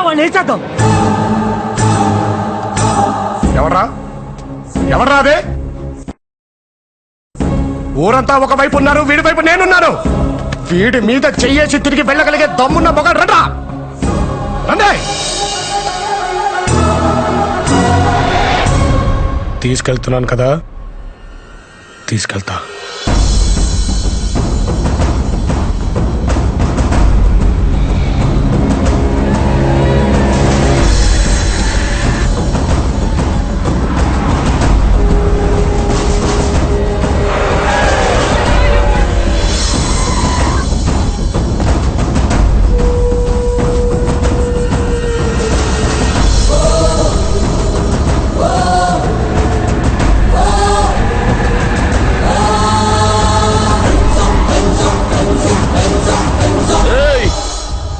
వాడిని వేసేద్దాం. ఎవర్రా అదే? ఊరంతా ఒకవైపు ఉన్నారు, వీడి వైపు నేనున్నాను. వీడి మీద చెయ్యేసి తిరిగి వెళ్ళగలిగే దమ్మున్న మొగలు రండా. రండి. తీసుకెళ్తున్నాను కదా, తీసుకెళ్తా.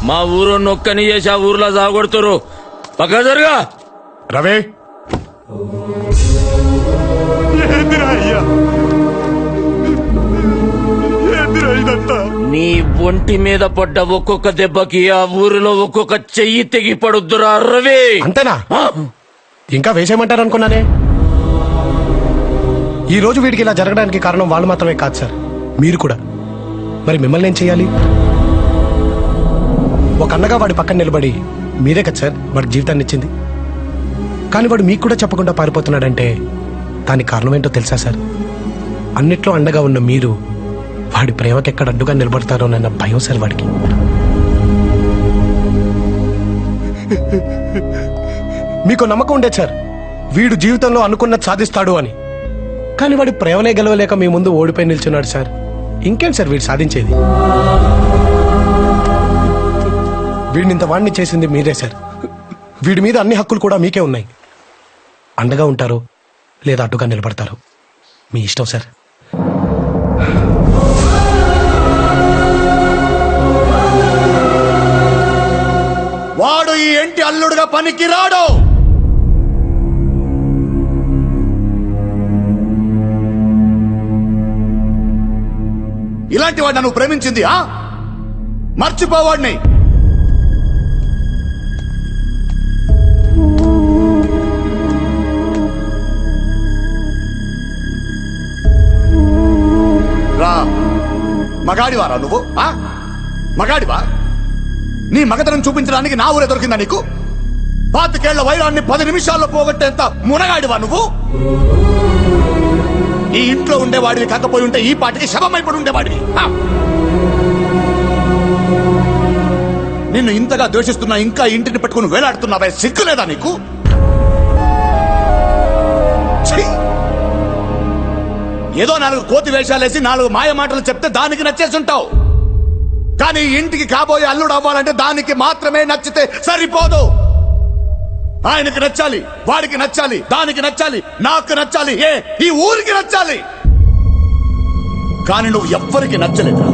మా ఊరు నొక్కని చేసి ఆ ఊర్లో సాగొడుతురు. పక్క జరుగా. రవి, నీ ఒంటి మీద పడ్డ ఒక్కొక్క దెబ్బకి ఆ ఊరిలో ఒక్కొక్క చెయ్యి తెగి పడుద్దురా రవి. అంతేనా? ఇంకా వేసేయమంటారు అనుకున్నానే. ఈ రోజు వీడికి ఇలా జరగడానికి కారణం వాళ్ళు మాత్రమే కాదు సార్, మీరు కూడా. మరి మిమ్మల్ని ఏం చేయాలి? ఒక అన్నగా వాడి పక్కన నిలబడి మీరే కదా సార్ వాడి జీవితాన్ని ఇచ్చింది. కానీ వాడు మీకు కూడా చెప్పకుండా పారిపోతున్నాడంటే దానికి కారణం ఏంటో తెలుసా సార్? అన్నిట్లో అండగా ఉన్న మీరు వాడి ప్రేమకి ఎక్కడ అడ్డుగా నిలబడతారోనన్న భయం సార్ వాడికి. మీకు నమ్మకం ఉండేది సార్ వీడు జీవితంలో అనుకున్నది సాధిస్తాడు అని. కానీ వాడి ప్రేమనే గెలవలేక మీ ముందు ఓడిపోయి నిల్చున్నాడు సార్. ఇంకేం సార్ వీడు సాధించేది? వీడినింత వాడిని చేసింది మీరే సార్. వీడి మీద అన్ని హక్కులు కూడా మీకే ఉన్నాయి. అండగా ఉంటారు లేదా అడ్డుగా నిలబడతారు, మీ ఇష్టం సార్. వాడు ఈ ఇంటి అల్లుడుగా పనికి రాడు. ఇలాంటి వాడిని నువ్వు ప్రేమించింది మర్చిపోవాడిని. రా, మగాడివారా నువ్వు? మగాడివా? నీ మగతనం చూపించడానికి నా ఊరే దొరికిందా నీకు? 25 ఏళ్ల వైరాన్ని 10 నిమిషాల్లో పోగొట్టేంత మునగాడివా నువ్వు? ఈ ఇంట్లో ఉండేవాడివి కాకపోయి ఉంటే ఈ పాటికి శవమైపడి ఉండేవాడివి. నిన్ను ఇంతగా ద్వేషిస్తున్నా ఇంకా ఇంటిని పెట్టుకుని వేలాడుతున్నావే, సిగ్గులేదా నీకు? ఏదో 4 కోతి వేషాలేసి 4 మాయ మాటలు చెప్తే దానికి నచ్చేసుంటావు. కానీ ఇంటికి కాబోయే అల్లుడు అవ్వాలంటే దానికి మాత్రమే నచ్చితే సరిపోదు. ఆయనకి నచ్చాలి, వాడికి నచ్చాలి, దానికి నచ్చాలి, నాకు నచ్చాలి, ఈ ఊరికి నచ్చాలి. కానీ నువ్వు ఎవ్వరికి నచ్చలేదురా,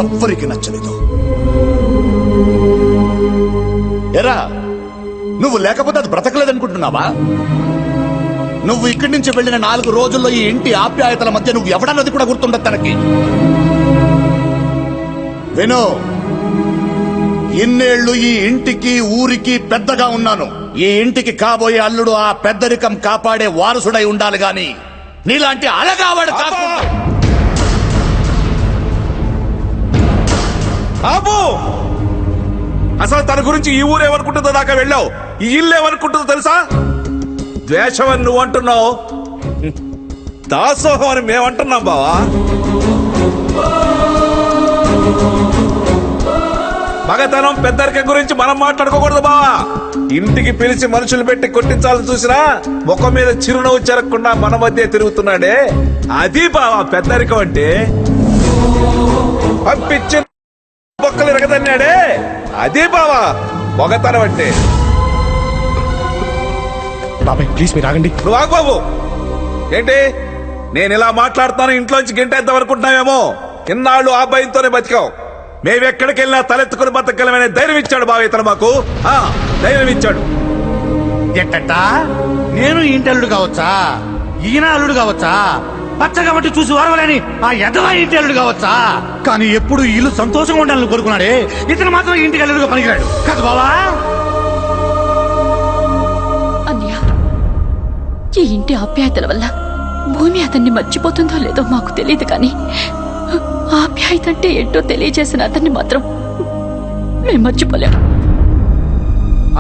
ఎవ్వరికి నచ్చలేదు. ఎరా, నువ్వు లేకపోతే అది బ్రతకలేదనుకుంటున్నావా? నువ్వు ఇక్కడి నుంచి వెళ్ళిన 4 రోజుల్లో ఈ ఇంటి ఆప్యాయతల మధ్య నువ్వు ఎవడన్నది కూడా గుర్తుండదు తనకి. విను, ఇన్నేళ్లు ఈ ఇంటికి ఊరికి పెద్దగా ఉన్నాను. ఈ ఇంటికి కాబోయే అల్లుడు ఆ పెద్దరికం కాపాడే వారసుడై ఉండాలి గాని నీలాంటి అలగావాడు కాకుండా. అసలు తన గురించి ఈ ఊరు ఏమనుకుంటుందో దాకా వెళ్ళావు, ఈ ఇల్లు ఏమనుకుంటుందో తెలుసా? ద్వేషం అని నువ్వు అంటున్నావు, దాసోహం అని మేమంటున్నాం బావా. మగతనం పెద్దరికం గురించి మనం మాట్లాడుకోకూడదు బావా. ఇంటికి పిలిచి మనుషులు పెట్టి కొట్టించాలని చూసినా ముఖం మీద చిరునవ్వు చెరగకుండా మన మధ్య తిరుగుతున్నాడే, అది బావా పెద్దరికం అంటే. పంపించి బొక్కలు ఎరగదన్నాడే, అదే బావా మగతనం అంటే. బాబాయ్ ప్లీజ్ మీరు ఆగండి. నువ్వు ఆగు బాబు. ఏంటి నేను ఇలా మాట్లాడుతాను ఇంట్లోంచి గంటేద్దాం అనుకుంటున్నావేమో? ఇన్నాళ్ళు ఆ భయంతోనే బతికావు. మేమెక్కడికి వెళ్ళినా తలెత్తుకుని బతకగలమనే ధైర్యం ఇచ్చాడు బావ ఇతను మాకు. ధైర్యం ఇచ్చాడు. ఎట్టా నేను ఇంటి అల్లుడు కావచ్చా, ఈయన అల్లుడు కావచ్చా? పచ్చగా మట్టి చూసి ఓరవలేని ఆ ఎదవా ఇంటి అల్లుడు కావచ్చా? కానీ ఎప్పుడు ఇల్లు సంతోషంగా ఉండాలని కోరుకున్నాడే, ఇతను మాత్రం ఇంటికి అల్లుడుగా పనికిరాడు కదా బావా? అన్నయ్య, ఈ ఇంటి ఆప్యాయతల వల్ల భూమి అతన్ని మర్చిపోతుందో లేదో మాకు తెలియదు, కానీ ఆప్యాయత అంటే ఏంటో తెలియజేసిన అతన్ని మాత్రం మేము మర్చిపోలేము.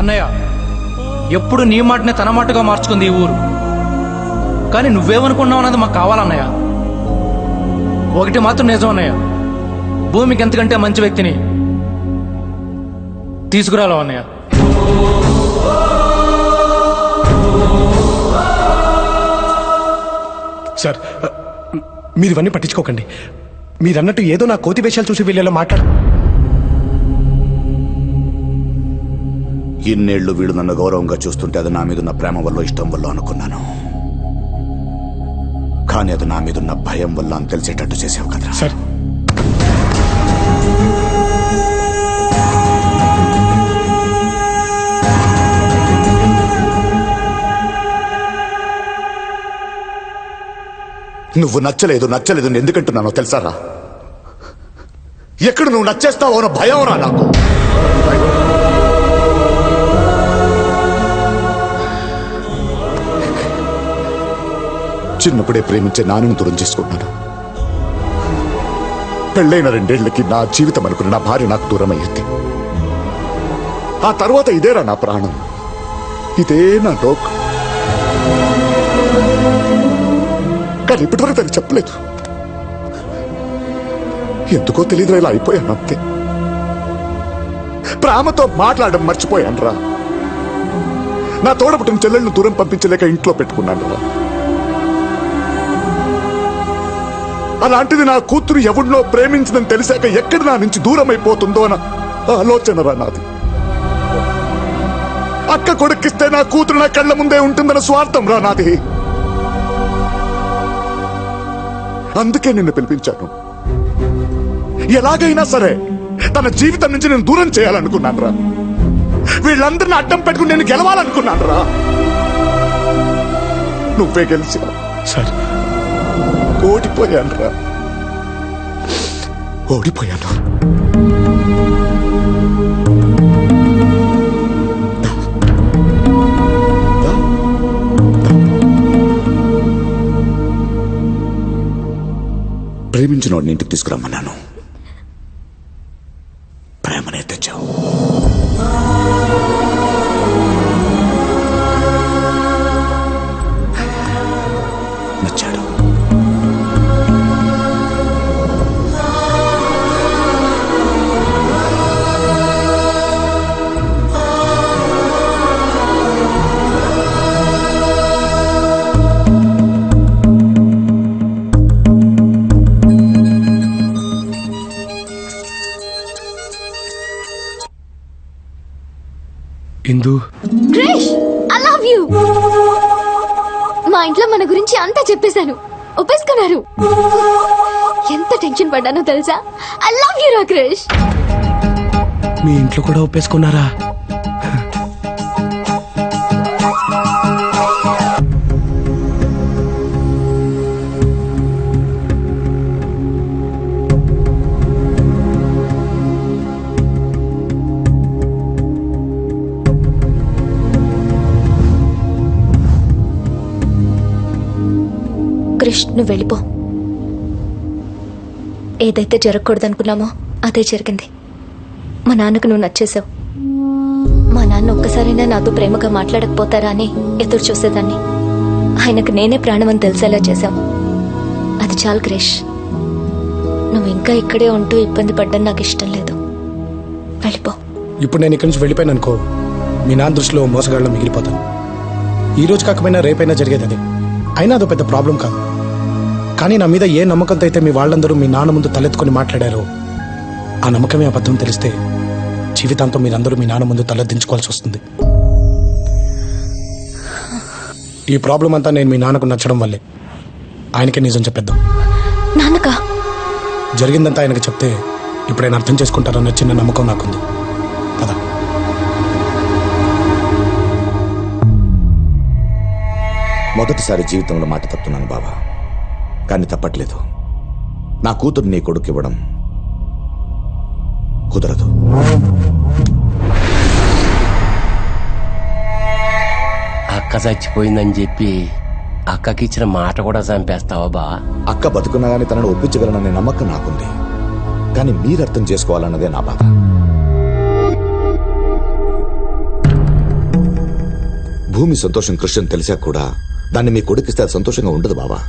అన్నయ్య, ఎప్పుడు నీ మాటనే తన మాటగా మార్చుకుంది ఈ ఊరు. కానీ నువ్వేమనుకున్నావు అన్నది మాకు కావాలన్నయ్య. ఒకటి మాత్రం నిజం అన్నయ్య, భూమికి ఎంతకంటే మంచి వ్యక్తిని తీసుకురాలో అన్నయ్య. సార్, మీరు ఇవన్నీ పట్టించుకోకండి. మీరన్నట్టు ఏదో నా కోతి వేషాలు చూసి వీళ్ళలో మాట్లాడు. ఇన్నేళ్లు వీడు నన్ను గౌరవంగా చూస్తుంటే అది నా మీదున్న ప్రేమ వల్ల ఇష్టం వల్ల అనుకున్నాను. కానీ అది నా మీదున్న భయం వల్ల అని తెలిసేటట్టు చేసావు కదరా. సార్, నువ్వు నచ్చలేదు నచ్చలేదు ఎందుకంటున్నానో తెలుసారా? ఎక్కడ నువ్వు నచ్చేస్తావో అన్న భయం రా నాకు. చిన్నప్పుడే ప్రేమించే నాన్నను దూరం చేసుకున్నాను. పెళ్ళైన 2 ఏళ్లకి నా జీవితం అనుకున్న నా భార్య నాకు దూరం అయ్యింది. ఆ తర్వాత ఇదేరా నా ప్రాణం, ఇదే నా లోక్. కానీ ఇప్పటివరకు తనకు చెప్పలేదు. ఎందుకో తెలియదు, ఇలా అయిపోయాను అంతే. ప్రేమతో మాట్లాడడం మర్చిపోయాను రా. నా తోడపుట్టిన చెల్లెళ్ళను దూరం పంపించలేక ఇంట్లో పెట్టుకున్నాను రా. అలాంటిది నా కూతురు ఎవరినో ప్రేమించిందని తెలిసాక ఎక్కడ నా నుంచి దూరం అయిపోతుందో అన్న ఆలోచన రా నాది. అక్క కొడుకిస్తే నా కూతురు నా కళ్ళ ముందే ఉంటుందన్న స్వార్థం రా నాది. అందుకే నిన్ను పిలిపించాను. ఎలాగైనా సరే తన జీవితం నుంచి నేను దూరం చేయాలనుకున్నాను రా. వీళ్ళందరిని అడ్డం పెట్టుకుని నేను గెలవాలనుకున్నాను రా. నువ్వే గెలిచావు. సార్, ఓడిపోయాను రా, ఓడిపోయాను. ప్రేమించిన వాడిని ఇంటికి తీసుకురమ్మన్నాను, ప్రేమనే తెచ్చావు. నచ్చాడు. ఇందు, క్రిష్, ఐ లవ్ యు. మా ఇంట్లో మన గురించి అంతా చెప్పేశాను, ఒప్పేసుకున్నారు. ఎంత టెన్షన్ పడ్డానో తెలుసా? ఐ లవ్ యు రా క్రిష్. మీ ఇంట్లో కూడా ఒప్పేసుకున్నారా? క్రిష్, నువ్వు వెళ్ళిపో. ఏదైతే జరగకూడదనుకున్నామో అదే జరిగింది. మా నాన్నకు నువ్వు నచ్చేసావు. మా నాన్న ఒక్కసారైనా నాతో ప్రేమగా మాట్లాడకపోతారా అని ఎదురు చూసేదాన్ని. ఆయనకు నేనే ప్రాణం అని తెలిసేలా చేశావు. అది చాలు క్రిష్. నువ్వు ఇంకా ఇక్కడే ఉంటూ ఇబ్బంది పడ్డం నాకు ఇష్టం లేదు. వెళ్ళిపో. ఇప్పుడు నేను ఇక్కడి నుంచి వెళ్ళిపోయాను అనుకో, మీ నాన్న దృష్టిలో మోసగాళ్ళ మిగిలిపోతాను. ఈ రోజు కాకపోయినా రేపైనా జరిగేది అదే. అయినా అదో పెద్ద ప్రాబ్లం కాదు. కానీ నా మీద ఏ నమ్మకంతో అయితే మీ వాళ్ళందరూ మీ నాన్న ముందు తలెత్తుకొని మాట్లాడారో ఆ నమ్మకమే అబద్ధం తెలిస్తే జీవితాంతం మీరందరూ మీ నాన్న ముందు తలెత్తించుకోవాల్సి వస్తుంది. ఈ ప్రాబ్లం అంతా నేను మీ నాన్నకు నచ్చడం వల్లే. ఆయనకే నిజం చెప్పేద్దాం. నాన్నకా? జరిగిందంతా ఆయనకు చెప్తే ఇప్పుడైనా అర్థం చేసుకుంటారన్న చిన్న నమ్మకం నాకుంది. పద. మొదటిసారి జీవితంలో మాట తప్పుతున్నాను బాబా. కానీ తప్పట్లేదు. నా కూతురు నీ కొడుకు ఇవ్వడం కుదరదు. అక్క చచ్చిపోయిందని చెప్పి అక్కకి ఇచ్చిన మాట కూడా చంపేస్తావా బా? అక్క బతుకున్నా గానీ తనను ఒప్పించగలననే నమ్మకం నాకుంది. కానీ మీరు అర్థం చేసుకోవాలన్నదే నా బాధ. భూమి సంతోషం కృష్ణ తెలిసా కూడా దాన్ని మీ కొడుకిస్తే అది సంతోషంగా ఉండదు బావా.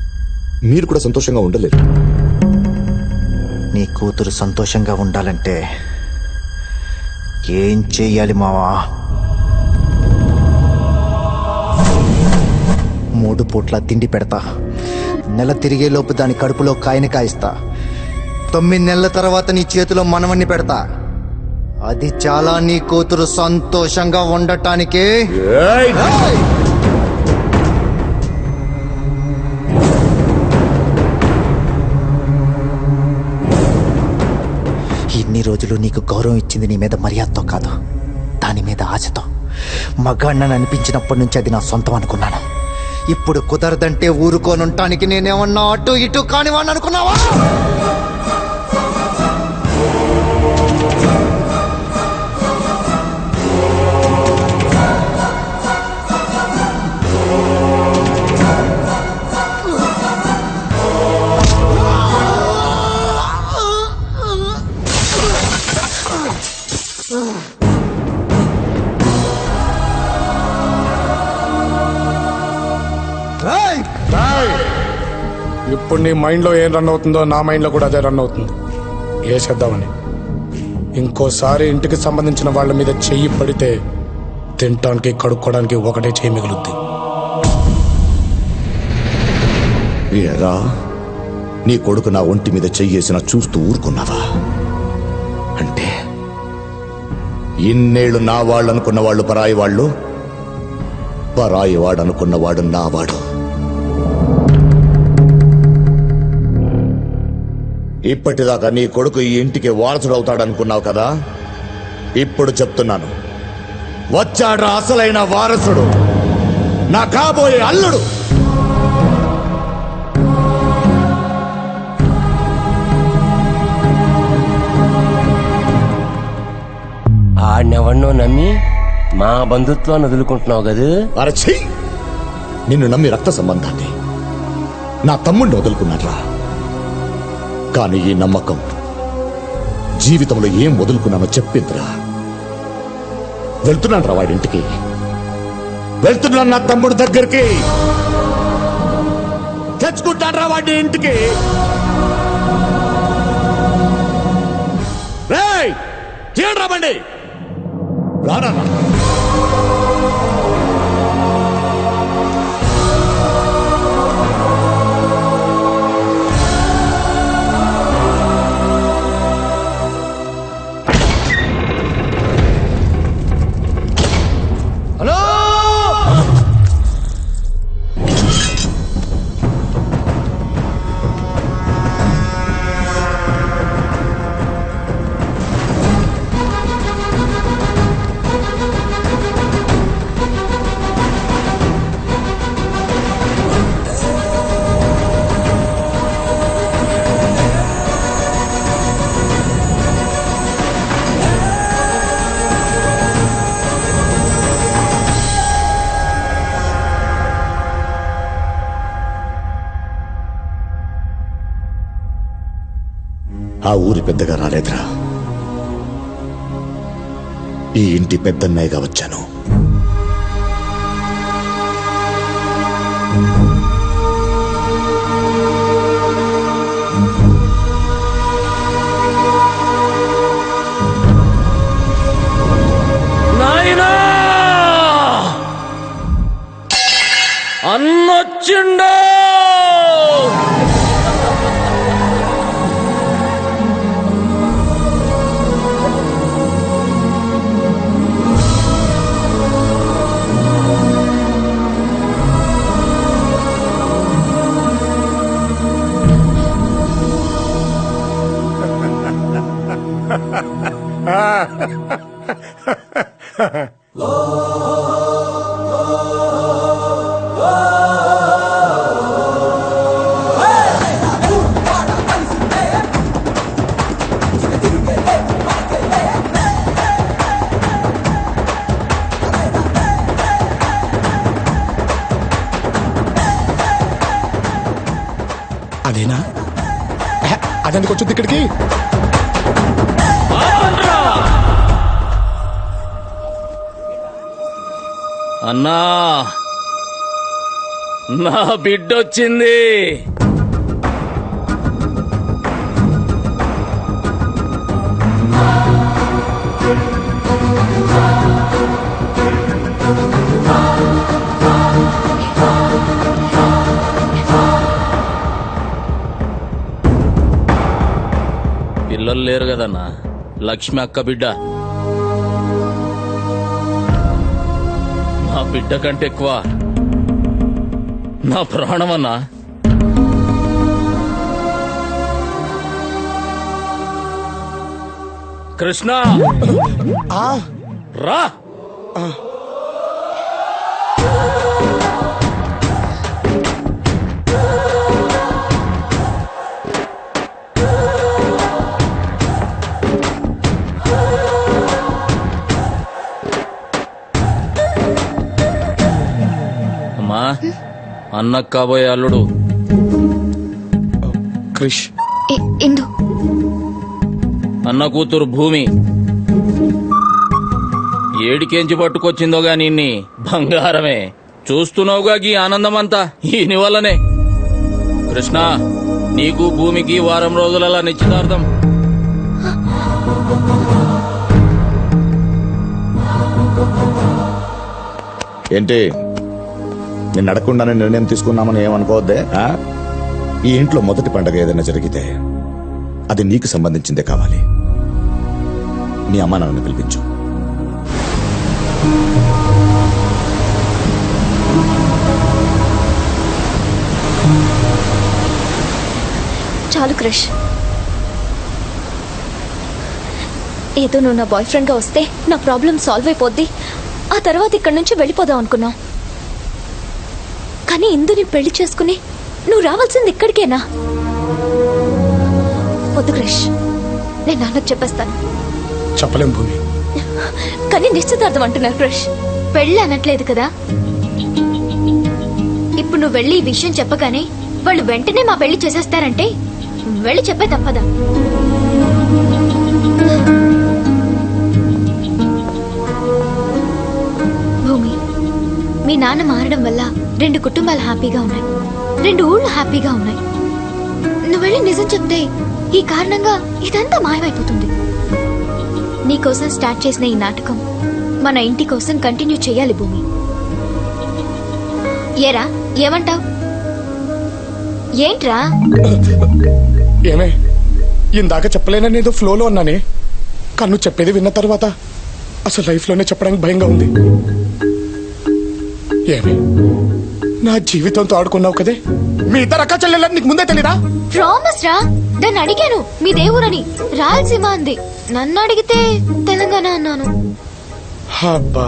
మీరు కూడా సంతోషంగా ఉండలేరు. నీ కూతురు సంతోషంగా ఉండాలంటే ఏం చెయ్యాలి మావా? 3 పూట్ల తిండి పెడతా. నెల తిరిగేలోపు దాని కడుపులో కాయని కాయిస్తా. 9 నెలల తర్వాత నీ చేతిలో మనవన్ని పెడతా. అది చాలా నీ కూతురు సంతోషంగా ఉండటానికి. ఏయ్! ఇన్ని రోజులు నీకు గౌరవం ఇచ్చింది నీ మీద మర్యాదతో కాదు, దాని మీద ఆశతో. మగాడినని అనిపించినప్పటి నుంచి అది నా సొంతం అనుకున్నాను. ఇప్పుడు కుదరదంటే ఊరుకోనుంటానికి నేనేమన్నా అటు ఇటు కానివాడిని అనుకున్నావా? ఇప్పుడు నీ మైండ్లో ఏం రన్ అవుతుందో నా మైండ్లో కూడా అదే రన్ అవుతుంది. ఏ చేద్దామని. ఇంకోసారి ఇంటికి సంబంధించిన వాళ్ళ మీద చెయ్యి పడితే తినటానికి కడుక్కోవడానికి ఒకటే చెయ్యి మిగులుద్ది. ఏరా, నీ కొడుకు నా ఒంటి మీద చెయ్యేసిన చూస్తూ ఊరుకున్నావా? అంటే ఇన్నేళ్లు నా వాళ్ళు అనుకున్న వాళ్ళు పరాయి వాళ్ళు, పరాయి వాడు అనుకున్నవాడు నా వాడు. ఇప్పటిదాకా నీ కొడుకు ఈ ఇంటికి వారసుడు అవుతాడనుకున్నావు కదా? ఇప్పుడు చెప్తున్నాను, వచ్చాడ్రా అసలైన వారసుడు, నా కాబోయే అల్లుడు. ఆడినెవన్నో నమ్మి మా బంధుత్వాన్ని వదులుకుంటున్నావు కదా? అరచి, నిన్ను నమ్మి రక్త సంబంధాన్ని నా తమ్ముడిని వదులుకున్నాడ్రా. కానీ ఈ నమ్మకం జీవితంలో ఏం వదులుకున్నానో చెప్పిందిరా. వెళ్తున్నాను రా వాడింటికి, వెళ్తున్నాను నా తమ్ముడి దగ్గరికి, తెచ్చుకుంటాను రా వాడి ఇంటికి. తీయండి రా బండి, రానా. ఆ ఊరి పెద్దగా రాలేదురా, ఈ ఇంటి పెద్దన్నయ్యగా వచ్చాను. నాయనా, అన్నొచ్చిండో. అదేనా అదండి కొంచెం ఇక్కడికి. అన్నా నా బిడ్డొచ్చింది. పిల్లలు లేరు కదన్నా, లక్ష్మి అక్క బిడ్డ. నా బిడ్డ కంటే ఎక్కువ నా ప్రాణమన్నా. కృష్ణ రా. అమ్మా, అన్నకు కాబోయే అల్లుడు క్రిష్. ఇందు అన్న కూతురు భూమి. ఏడికెంచి పట్టుకొచ్చిందో గాని ఇన్ని బంగారమే. చూస్తున్నావుగా ఈ ఆనందమంతా ఈయన వల్లనే. కృష్ణ, నీకు భూమికి వారం రోజులలా నిశ్చితార్థం. ఏంటి నేను అడగకుండానే నిర్ణయం తీసుకున్నామని ఏమనుకోవద్దే. ఈ ఇంట్లో మొదటి పండగ ఏదైనా జరిగితే అది నీకు సంబంధించిందే కావాలి. మీ అమ్మా నాన్నని పిలిపించు. చాలు క్రిష్. ఏదో నువ్వు నా బాయ్ ఫ్రెండ్గా వస్తే నా ప్రాబ్లం సాల్వ్ అయిపోద్ది, ఆ తర్వాత ఇక్కడి నుంచి వెళ్ళిపోదాం అనుకున్నావు. కానీ ఇందుని పెళ్లి చేసుకుని నువ్వు రావాల్సింది ఇక్కడికేనా? వద్దు క్రిష్, నేను నాన్నకు చెప్పేస్తాను. చెప్పలేం భూమి. కానీ నిశ్చితార్థం అంటున్నారు క్రిష్. పెళ్ళి అనట్లేదు కదా. ఇప్పుడు నువ్వు వెళ్ళి ఈ విషయం చెప్పగానే వాళ్ళు వెంటనే మా పెళ్లి చేసేస్తారంటే వెళ్ళి చెప్పే తప్పదా? భూమి, మీ నాన్న మారడం వల్ల 2 కుటుంబాలు హ్యాపీగా ఉన్నాయి, 2 ఊళ్ళు హ్యాపీగా ఉన్నాయి. నువ్వు వెళ్ళి నిజం చెప్తే ఈ కారణంగా ఇదంతా మాయమైపోతుంది. నీకోసం స్టార్ట్ చేసిన ఈ నాటకం మన ఇంటి కోసం కంటిన్యూ చేయాలి భూమి. ఏరా, ఏమంటావ్? ఏంట్రా? ఏమే, ఇందాక చెప్పలేనని ఏదో ఫ్లోలో అన్నానే, కన్ను చెప్పేది విన్న తర్వాత అసలు లైఫ్లోనే చెప్పడానికి భయంగా ఉంది. ఏమే, నా జీవితంతో ఆడుకున్నావు కదే. మీ ఇద్దరు అక్క చెల్లెలని నీకు ముందే తెలీదా? ప్రామిస్ రా. దాన్ని అడిగాను మీ దేవురని, రాయలసీమ అంది. నన్ను అడిగితే తెలంగాణ అన్నాను. అబ్బా,